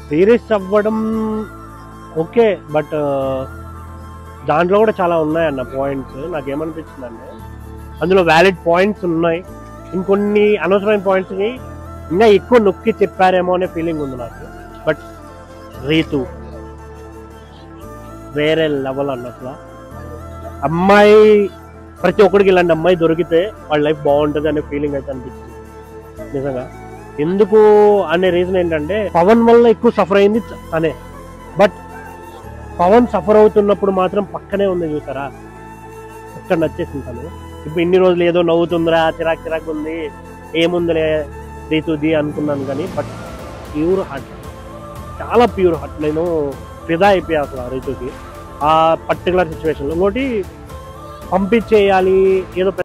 Serious అవ్వడం okay, but దాంట్లో కూడా చాలా ఉన్నాయన్న పాయింట్స్. నాకేమనిపించిందంటే అందులో వ్యాలిడ్ పాయింట్స్ ఉన్నాయి, ఇంకొన్ని అనవసరమైన పాయింట్స్ని ఇంకా ఎక్కువ నొక్కి చెప్పారేమో అనే ఫీలింగ్ ఉంది నాకు. బట్ రీతు వేరే లెవెల్ అన్నట్ల అమ్మాయి, ప్రతి ఒక్కడికి ఇలాంటి అమ్మాయి దొరికితే వాళ్ళ లైఫ్ బాగుంటుంది అనే ఫీలింగ్ అయితే అనిపించింది నిజంగా. ఎందుకు అనే రీజన్ ఏంటంటే పవన్ వల్ల ఎక్కువ సఫర్ అయింది తనే, బట్ పవన్ సఫర్ అవుతున్నప్పుడు మాత్రం పక్కనే ఉంది చూసారా, అక్కడ నచ్చేసింది తను. ఇప్పుడు ఇన్ని రోజులు ఏదో నవ్వుతుందిరా, చిరాకు చిరాకు ఉంది, ఏముందిలే రీతుది అనుకున్నాను కానీ బట్ ప్యూర్ హార్ట్, చాలా ప్యూర్ హార్ట్. నేను ఫిదా అయిపోయా అసలు ఆ రీతుకి ఆ పర్టికులర్ సిచ్యువేషన్లో. ఇంకోటి పంపించేయాలి ఏదో